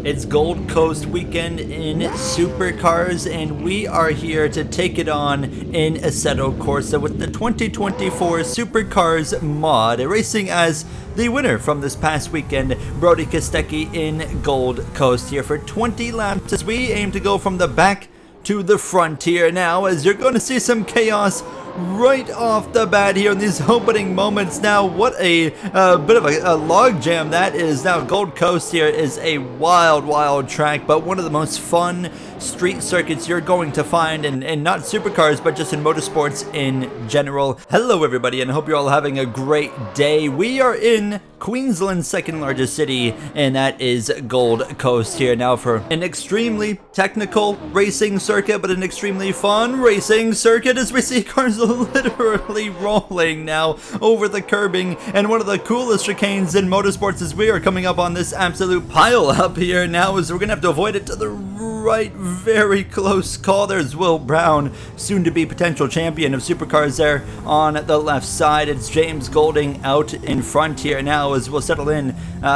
It's Gold Coast weekend in Supercars, and we are here to take it on in Assetto Corsa with the 2024 Supercars mod, racing as the winner from this past weekend, Brody Kostecki in Gold Coast here for 20 laps as we aim to go from the back to the front here now, as you're going to see some chaos right off the bat here in these opening moments. Now, what a bit of a log jam that is. Now, Gold Coast here is a wild track, but one of the most fun street circuits you're going to find in not supercars, but just in motorsports in general. Hello everybody, and I hope you're all having a great day. We are in Queensland's second largest city, and that is Gold Coast here now for an extremely technical racing circuit, but an extremely fun racing circuit as we see cars literally rolling now over the curbing, and one of the coolest chicanes in motorsports as we are coming up on this absolute pile up here now, as we're gonna have to avoid it to the right. Very close call. There's Will Brown, soon to be potential champion of supercars there on the left side. It's James Golding out in front here now as we'll settle in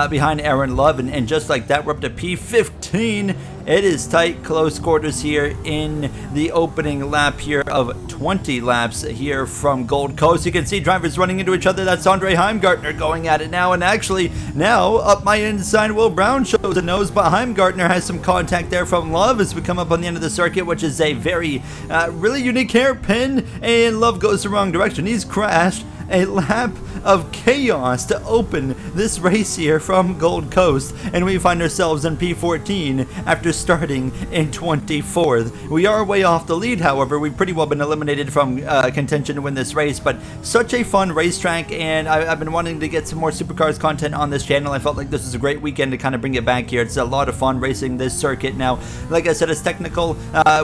behind Aaron Love, and just like that we're up to P15. It is tight, close quarters here in the opening lap here of 20 laps here from Gold Coast. You can see drivers running into each other. That's Andre Heimgartner going at it now, and actually now up my inside, Will Brown shows a nose, but Heimgartner has some contact there from Love as we come up on the end of the circuit, which is a very really unique hairpin, and Love goes the wrong direction. He's crashed. A lap of chaos to open this race here from Gold Coast, and we find ourselves in P14 after starting in 24th. We are way off the lead, however. We've pretty well been eliminated from contention to win this race, but such a fun racetrack, and I've been wanting to get some more Supercars content on this channel. I felt like this was a great weekend to kind of bring it back here. It's a lot of fun racing this circuit now. Like I said, it's technical.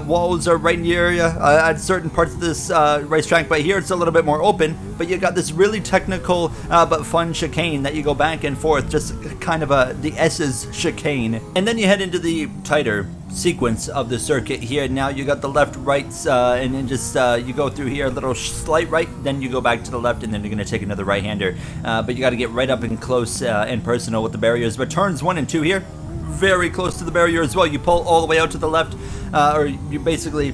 Walls are right near you at certain parts of this racetrack, but here it's a little bit more open, but you got this really technical but fun chicane that you go back and forth, just kind of the S's chicane, and then you head into the tighter sequence of the circuit here. Now you got the left, rights, and then just you go through here, a little slight right, then you go back to the left, and then you're going to take another right-hander, but you got to get right up and close and personal with the barriers. But turns 1 and 2 here, very close to the barrier as well. You pull all the way out to the left, or you basically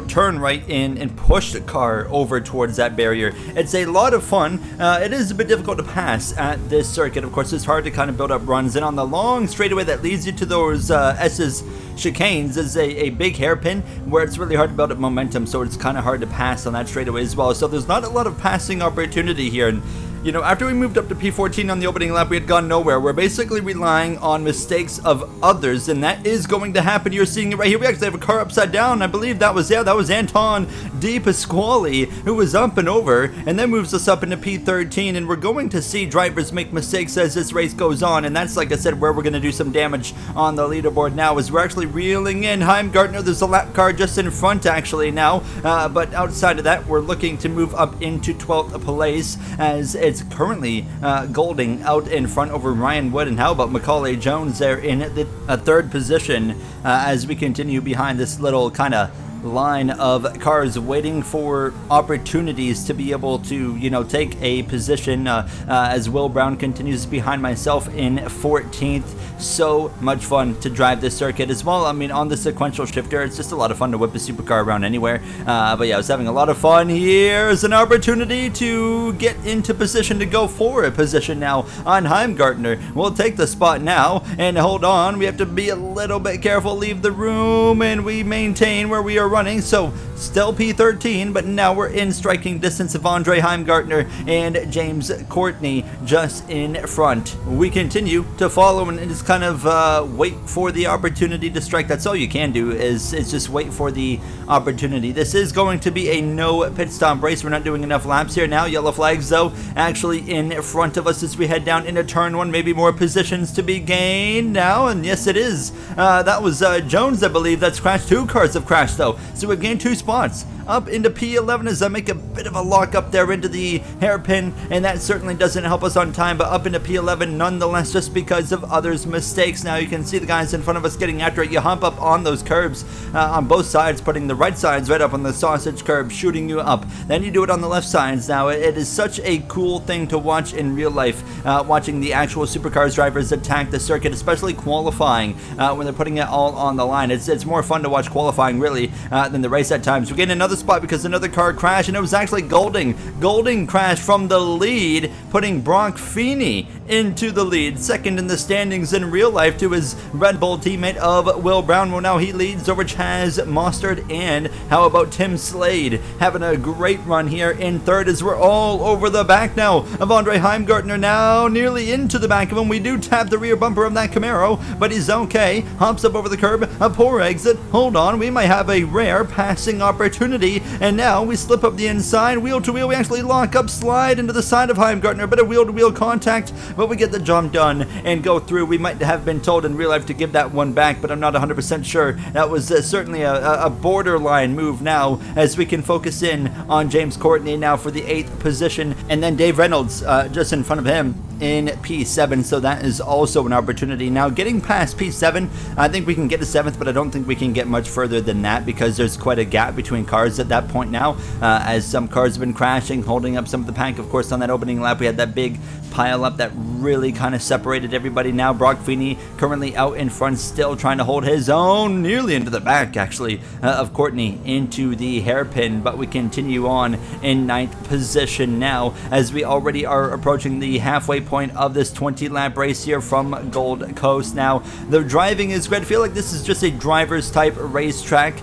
turn right in and push the car over towards that barrier. It's a lot of fun. It is a bit difficult to pass at this circuit. Of course, it's hard to kind of build up runs, and on the long straightaway that leads you to those S's chicanes is a big hairpin where it's really hard to build up momentum, so it's kind of hard to pass on that straightaway as well. So there's not a lot of passing opportunity here, and after we moved up to P14 on the opening lap, we had gone nowhere. We're basically relying on mistakes of others, and that is going to happen. You're seeing it right here. We actually have a car upside down. I believe that was Anton Di Pasquale, who was up and over, and then moves us up into P13, and we're going to see drivers make mistakes as this race goes on, and that's, like I said, where we're going to do some damage on the leaderboard now, as we're actually reeling in Heimgartner. There's a lap car just in front, actually, now, but outside of that, we're looking to move up into 12th place, as it's currently Golding out in front over Ryan Wood, and how about Macaulay Jones there in the third position as we continue behind this little kind of line of cars waiting for opportunities to be able to take a position as Will Brown continues behind myself in 14th. So much fun to drive this circuit as well. I mean, on the sequential shifter, it's just a lot of fun to whip a supercar around anywhere, but yeah, I was having a lot of fun. Here's an opportunity to get into position to go for a position now on Heimgartner. We'll take the spot now, and hold on, we have to be a little bit careful, leave the room, and we maintain where we are running. So still P13, but now we're in striking distance of Andre Heimgartner and James Courtney just in front. We continue to follow and just kind of wait for the opportunity to strike. That's all you can do is just wait for the opportunity. This is going to be a no pit stop race. We're not doing enough laps here now. Yellow flags though actually in front of us as we head down into turn 1. Maybe more positions to be gained now, and yes it is. That was Jones, I believe, that's crashed. 2 cars have crashed though, so we've gained 2 spots up into P11 as I make a bit of a lock up there into the hairpin, and that certainly doesn't help us on time, but up into P11 nonetheless, just because of others' mistakes. Now you can see the guys in front of us getting after it. You hump up on those curbs on both sides, putting the right sides right up on the sausage curb, shooting you up. Then you do it on the left sides. Now it is such a cool thing to watch in real life, watching the actual Supercars drivers attack the circuit, especially qualifying when they're putting it all on the line. It's more fun to watch qualifying really than the race at times. We get another spot because another car crashed, and it was actually Golding. Golding crashed from the lead, putting Brock Feeney into the lead, second in the standings in real life to his Red Bull teammate of Will Brown. Well, now he leads over Chaz Mostert, and how about Tim Slade having a great run here in third as we're all over the back now of Andre Heimgartner, now nearly into the back of him. We do tap the rear bumper of that Camaro, but he's okay. Hops up over the curb, a poor exit. Hold on, we might have a rare passing opportunity, and now we slip up the inside, wheel to wheel. We actually lock up, slide into the side of Heimgartner, a bit of wheel to wheel contact, but we get the job done and go through. We might have been told in real life to give that one back, but I'm not 100% sure. That was certainly a borderline move now, as we can focus in on James Courtney now for the 8th position, and then Dave Reynolds just in front of him in P7, so that is also an opportunity. Now getting past P7, I think we can get to 7th, but I don't think we can get much further than that because there's quite a gap between cars at that point now, as some cars have been crashing, holding up some of the pack. Of course, on that opening lap we had that big pile up that really kind of separated everybody. Now Brock Feeney currently out in front, still trying to hold his own, nearly into the back actually of Courtney into the hairpin, but we continue on in 9th position now as we already are approaching the halfway point of this 20-lap race here from Gold Coast. Now the driving is great. I feel like this is just a driver's type racetrack,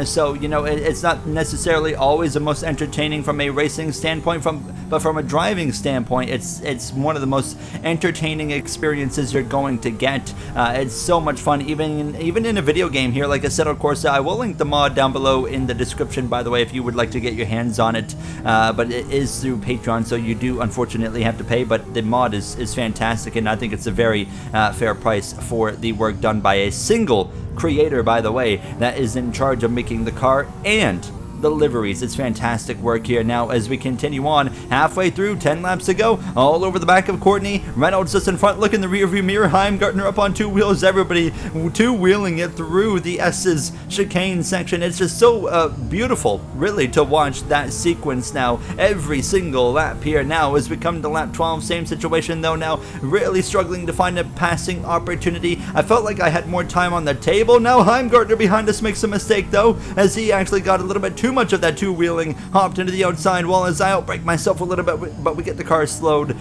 so you know it's not necessarily always the most entertaining from a racing standpoint, but from a driving standpoint it's one of the most entertaining experiences you're going to get. It's so much fun, even in a video game here like Assetto Corsa. I will link the mod down below in the description, by the way, if you would like to get your hands on it, but it is through Patreon, so you do unfortunately have to pay, but the mod is fantastic, and I think it's a very fair price for the work done by a single creator, by the way, that is in charge of making the car and the liveries. It's fantastic work here. Now as we continue on, halfway through, 10 laps to go, all over the back of Courtney. Reynolds just in front, look in the rear view mirror. Heimgartner up on two wheels, everybody two-wheeling it through the S's chicane section. It's just so beautiful really to watch that sequence now, every single lap here. Now as we come to lap 12, same situation though, now really struggling to find a passing opportunity. I felt like I had more time on the table. Now Heimgartner behind us makes a mistake though, as he actually got a little bit too much of that two-wheeling, hopped into the outside wall as I outbrake myself a little bit, but we get the car slowed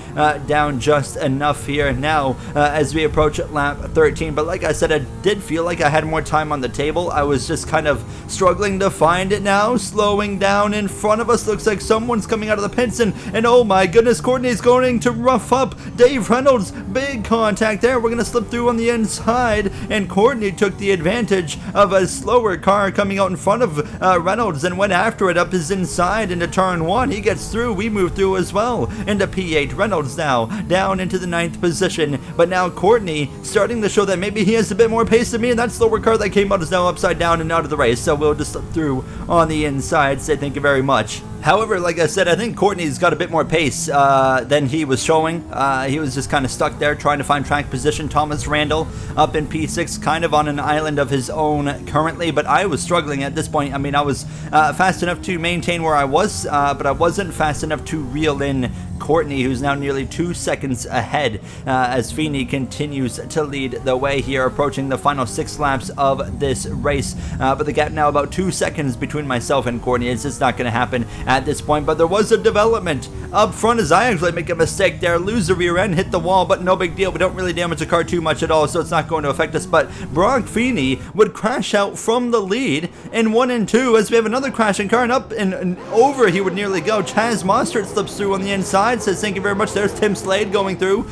down just enough here now as we approach lap 13. But like I said, I did feel like I had more time on the table. I was just kind of struggling to find it now, slowing down in front of us. Looks like someone's coming out of the pits, and oh my goodness, Courtney's going to rough up Dave Reynolds. Big contact there. We're going to slip through on the inside, and Courtney took the advantage of a slower car coming out in front of Reynolds and went after it up his inside into turn 1. He gets through, we move through as well into P8. Reynolds now down into the 9th position, but now Courtney starting to show that maybe he has a bit more pace than me, and that slower car that came out is now upside down and out of the race, so we'll just slip through on the inside. Say thank you very much. However, like I said, I think Courtney's got a bit more pace than he was showing. He was just kind of stuck there trying to find track position. Thomas Randall up in P6, kind of on an island of his own currently, but I was struggling at this point. I mean, I was fast enough to maintain where I was, but I wasn't fast enough to reel in Courtney, who's now nearly 2 seconds ahead as Feeney continues to lead the way here, approaching the final 6 laps of this race. But the gap now about 2 seconds between myself and Courtney. It's just not going to happen at this point, but there was a development up front as I actually make a mistake there, lose the rear end, hit the wall, but no big deal. We don't really damage the car too much at all, so it's not going to affect us. But Brock Feeney would crash out from the lead in 1 and 2 as we have another crashing car, and up and over he would nearly go. Chaz Mostert slips through on the inside, says thank you very much. There's Tim Slade going through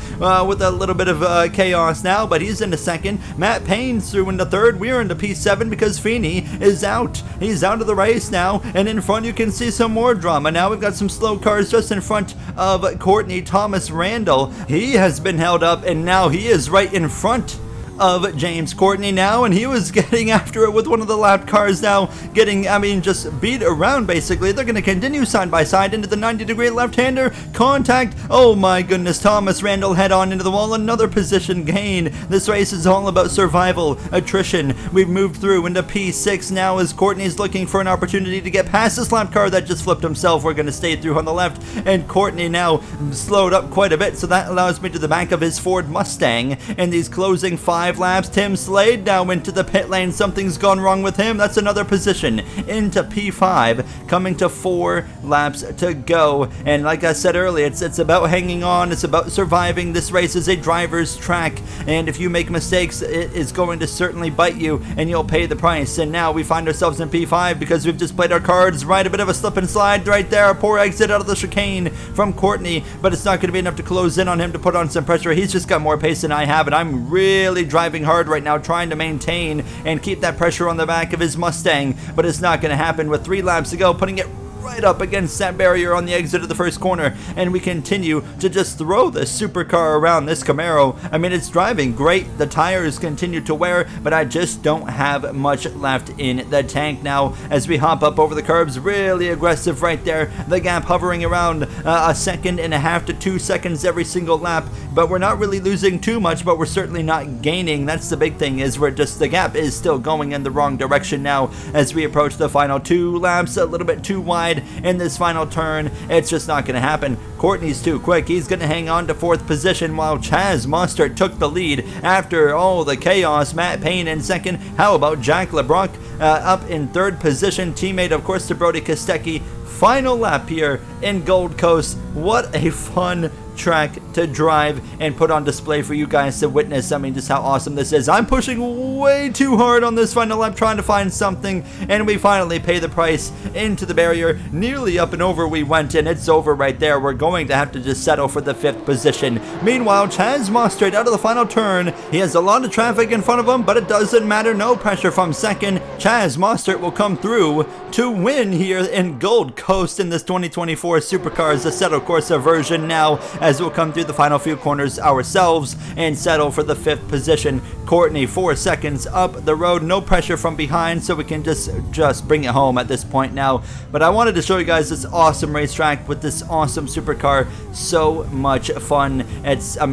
with a little bit of chaos now, but he's into second. Matt Payne's through into third. We're into P7 because Feeney is out. He's out of the race now, and in front you can see some more drama. Now we've got some slow cars just in front of Courtney. Thomas Randall, he has been held up, and now he is right in front of James Courtney now, and he was getting after it with one of the lapped cars now, getting, just beat around basically. They're going to continue side by side into the 90-degree left-hander contact. Oh my goodness, Thomas Randall head on into the wall, another position gain. This race is all about survival, attrition. We've moved through into P6 now as Courtney's looking for an opportunity to get past this lapped car that just flipped himself. We're going to stay through on the left, and Courtney now slowed up quite a bit, so that allows me to the back of his Ford Mustang in these closing 5 laps. Tim Slade now into the pit lane. Something's gone wrong with him. That's another position into P5, coming to 4 laps to go. And like I said earlier, it's about hanging on. It's about surviving. This race is a driver's track, and if you make mistakes, it is going to certainly bite you, and you'll pay the price. And now we find ourselves in P5 because we've just played our cards right. A bit of a slip and slide right there. A poor exit out of the chicane from Courtney, but it's not going to be enough to close in on him to put on some pressure. He's just got more pace than I have, and I'm really driving hard right now, trying to maintain and keep that pressure on the back of his Mustang, but it's not going to happen with 3 laps to go, putting it right up against that barrier on the exit of the first corner, and we continue to just throw this supercar around. This Camaro, it's driving great. The tires continue to wear, but I just don't have much left in the tank now as we hop up over the curbs. Really aggressive right there. The gap hovering around a second and a half to 2 seconds every single lap, but we're not really losing too much, but we're certainly not gaining. That's the big thing, is the gap is still going in the wrong direction now as we approach the final 2 laps. A little bit too wide in this final turn. It's just not going to happen. Courtney's too quick. He's going to hang on to 4th position while Chaz Mostert took the lead after all the chaos. Matt Payne in 2nd. How about Jack LeBrock up in 3rd position? Teammate, of course, to Brody Kostecki. Final lap here in Gold Coast. What a fun track to drive and put on display for you guys to witness. Just how awesome this is. I'm pushing way too hard on this final lap trying to find something, and we finally pay the price into the barrier. Nearly up and over we went, and it's over right there. We're going to have to just settle for the 5th position. Meanwhile, Chaz Mostert out of the final turn. He has a lot of traffic in front of him, but it doesn't matter. No pressure from 2nd. Chaz Mostert will come through to win here in Gold Coast in this 2024 Supercars Assetto Corsa version now, as we'll come through the final few corners ourselves and settle for the 5th position. Courtney 4 seconds up the road, no pressure from behind, so we can just bring it home at this point now. But I wanted to show you guys this awesome racetrack with this awesome supercar. So much fun. It's a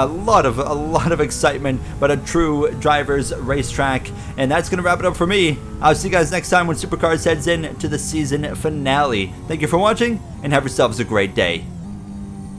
lot of excitement, but a true driver's racetrack. And that's gonna wrap it up for me. I'll see you guys next time when Supercars heads in to the season finale. Thank you for watching, and have yourselves a great day.